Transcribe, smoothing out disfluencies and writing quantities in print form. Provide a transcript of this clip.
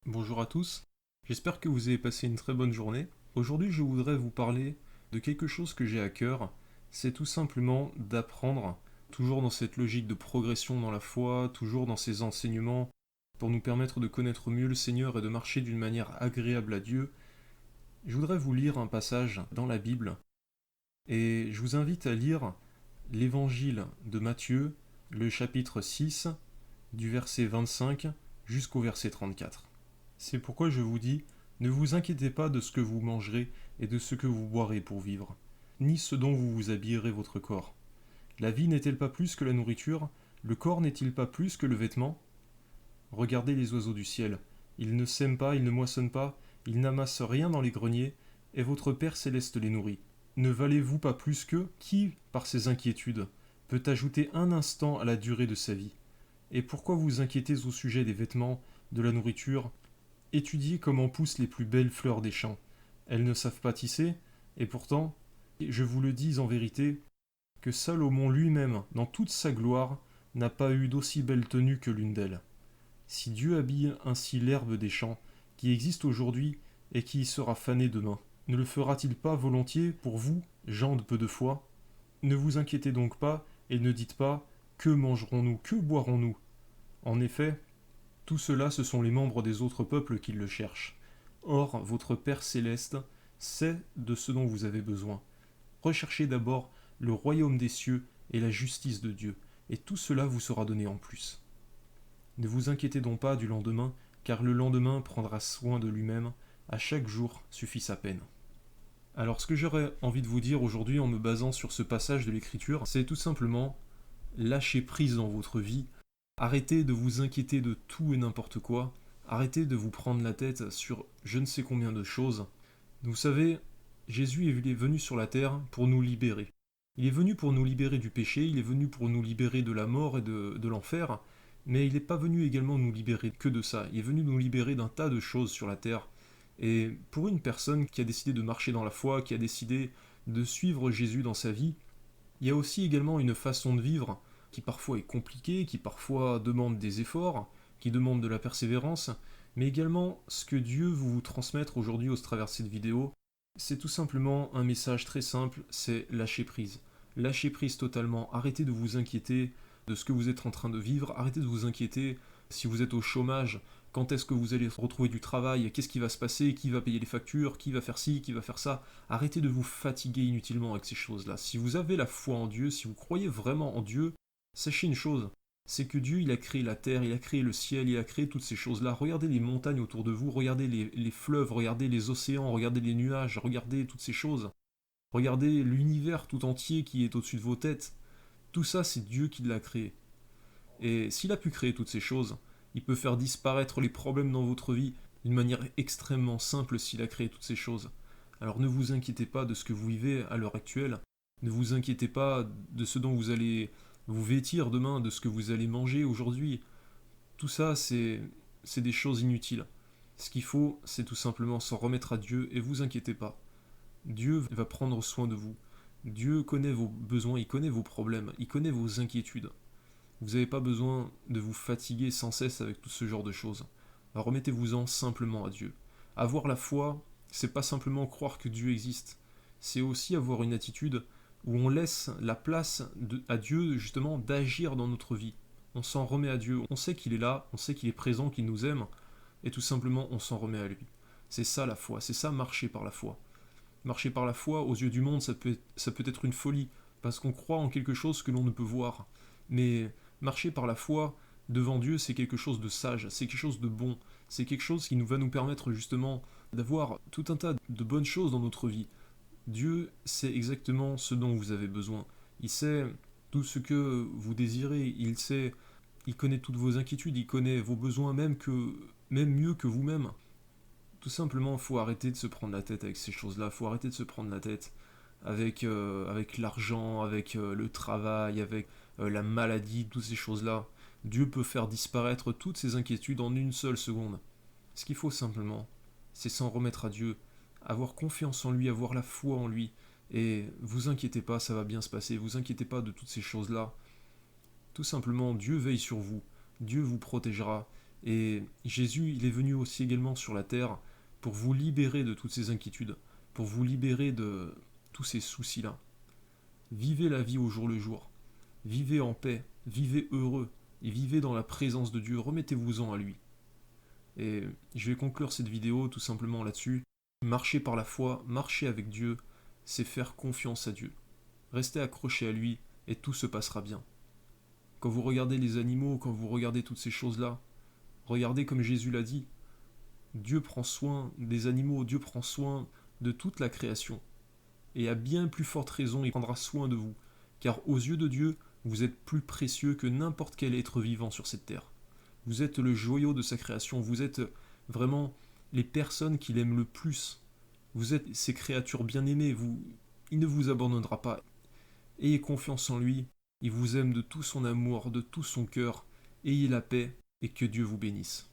Bonjour à tous, j'espère que vous avez passé une très bonne journée. Aujourd'hui, je voudrais vous parler de quelque chose que j'ai à cœur, c'est tout simplement d'apprendre, toujours dans cette logique de progression dans la foi, toujours dans ces enseignements, pour nous permettre de connaître mieux le Seigneur et de marcher d'une manière agréable à Dieu. Je voudrais vous lire un passage dans la Bible, et je vous invite à lire l'évangile de Matthieu, le chapitre 6, du verset 25 jusqu'au verset 34. C'est pourquoi je vous dis, ne vous inquiétez pas de ce que vous mangerez et de ce que vous boirez pour vivre, ni ce dont vous vous habillerez votre corps. La vie n'est-elle pas plus que la nourriture? Le corps n'est-il pas plus que le vêtement? Regardez les oiseaux du ciel. Ils ne sèment pas, ils ne moissonnent pas, ils n'amassent rien dans les greniers, et votre Père céleste les nourrit. Ne valez-vous pas plus qu'eux? Qui, par ses inquiétudes, peut ajouter un instant à la durée de sa vie? Et pourquoi vous inquiétez au sujet des vêtements, de la nourriture? Étudiez comment poussent les plus belles fleurs des champs. Elles ne savent pas tisser, et pourtant, je vous le dis en vérité, que Salomon lui-même, dans toute sa gloire, n'a pas eu d'aussi belle tenue que l'une d'elles. Si Dieu habille ainsi l'herbe des champs, qui existe aujourd'hui et qui y sera fanée demain, ne le fera-t-il pas volontiers pour vous, gens de peu de foi? Ne vous inquiétez donc pas, et ne dites pas que mangerons-nous, que boirons-nous? En effet, tout cela, ce sont les membres des autres peuples qui le cherchent. Or, votre Père céleste sait de ce dont vous avez besoin. Recherchez d'abord le royaume des cieux et la justice de Dieu, et tout cela vous sera donné en plus. Ne vous inquiétez donc pas du lendemain, car le lendemain prendra soin de lui-même, à chaque jour suffit sa peine. Alors ce que j'aurais envie de vous dire aujourd'hui en me basant sur ce passage de l'Écriture, c'est tout simplement lâcher prise dans votre vie. Arrêtez de vous inquiéter de tout et n'importe quoi. Arrêtez de vous prendre la tête sur je ne sais combien de choses. Vous savez, Jésus est venu sur la terre pour nous libérer. Il est venu pour nous libérer du péché, il est venu pour nous libérer de la mort et de l'enfer, mais il n'est pas venu également nous libérer que de ça. Il est venu nous libérer d'un tas de choses sur la terre. Et pour une personne qui a décidé de marcher dans la foi, qui a décidé de suivre Jésus dans sa vie, il y a aussi également une façon de vivre qui parfois est compliquée, qui parfois demande des efforts, qui demande de la persévérance, mais également ce que Dieu veut vous transmettre aujourd'hui au travers de cette vidéo, c'est tout simplement un message très simple, c'est lâcher prise. Lâcher prise totalement, arrêtez de vous inquiéter de ce que vous êtes en train de vivre, arrêtez de vous inquiéter si vous êtes au chômage, quand est-ce que vous allez retrouver du travail, qu'est-ce qui va se passer, qui va payer les factures, qui va faire ci, qui va faire ça. Arrêtez de vous fatiguer inutilement avec ces choses-là. Si vous avez la foi en Dieu, si vous croyez vraiment en Dieu, sachez une chose, c'est que Dieu, il a créé la terre, il a créé le ciel, il a créé toutes ces choses-là. Regardez les montagnes autour de vous, regardez les fleuves, regardez les océans, regardez les nuages, regardez toutes ces choses. Regardez l'univers tout entier qui est au-dessus de vos têtes. Tout ça, c'est Dieu qui l'a créé. Et s'il a pu créer toutes ces choses, il peut faire disparaître les problèmes dans votre vie d'une manière extrêmement simple s'il a créé toutes ces choses. Alors ne vous inquiétez pas de ce que vous vivez à l'heure actuelle, ne vous inquiétez pas de ce dont vous allez vous vêtir demain, de ce que vous allez manger aujourd'hui. Tout ça, c'est des choses inutiles. Ce qu'il faut, c'est tout simplement s'en remettre à Dieu et vous inquiétez pas. Dieu va prendre soin de vous. Dieu connaît vos besoins, il connaît vos problèmes, il connaît vos inquiétudes. Vous n'avez pas besoin de vous fatiguer sans cesse avec tout ce genre de choses. Alors remettez-vous-en simplement à Dieu. Avoir la foi, c'est pas simplement croire que Dieu existe, c'est aussi avoir une attitude où on laisse la place à Dieu justement d'agir dans notre vie. On s'en remet à Dieu, on sait qu'il est là, on sait qu'il est présent, qu'il nous aime, et tout simplement on s'en remet à lui. C'est ça la foi, c'est ça marcher par la foi. Marcher par la foi, aux yeux du monde, ça peut être une folie, parce qu'on croit en quelque chose que l'on ne peut voir. Mais marcher par la foi devant Dieu, c'est quelque chose de sage, c'est quelque chose de bon, c'est quelque chose qui nous va nous permettre justement d'avoir tout un tas de bonnes choses dans notre vie. Dieu sait exactement ce dont vous avez besoin. Il sait tout ce que vous désirez, il connaît toutes vos inquiétudes, il connaît vos besoins même mieux que vous-même. Tout simplement, il faut arrêter de se prendre la tête avec ces choses-là, il faut arrêter de se prendre la tête avec l'argent, avec le travail, avec la maladie, toutes ces choses-là. Dieu peut faire disparaître toutes ces inquiétudes en une seule seconde. Ce qu'il faut simplement, c'est s'en remettre à Dieu, avoir confiance en lui, avoir la foi en lui. Et vous inquiétez pas, ça va bien se passer, vous inquiétez pas de toutes ces choses-là. Tout simplement, Dieu veille sur vous, Dieu vous protégera, Et Jésus, il est venu aussi également sur la terre pour vous libérer de toutes ces inquiétudes, pour vous libérer de tous ces soucis-là. Vivez la vie au jour le jour. Vivez en paix, vivez heureux, et vivez dans la présence de Dieu, remettez-vous-en à lui. Et je vais conclure cette vidéo tout simplement là-dessus. Marcher par la foi, marcher avec Dieu, c'est faire confiance à Dieu. Restez accroché à lui et tout se passera bien. Quand vous regardez les animaux, quand vous regardez toutes ces choses-là, regardez comme Jésus l'a dit. Dieu prend soin des animaux, Dieu prend soin de toute la création. Et à bien plus forte raison, il prendra soin de vous. Car aux yeux de Dieu, vous êtes plus précieux que n'importe quel être vivant sur cette terre. Vous êtes le joyau de sa création, vous êtes vraiment les personnes qu'il aime le plus. Vous êtes ses créatures bien-aimées, il ne vous abandonnera pas. Ayez confiance en lui, il vous aime de tout son amour, de tout son cœur. Ayez la paix et que Dieu vous bénisse.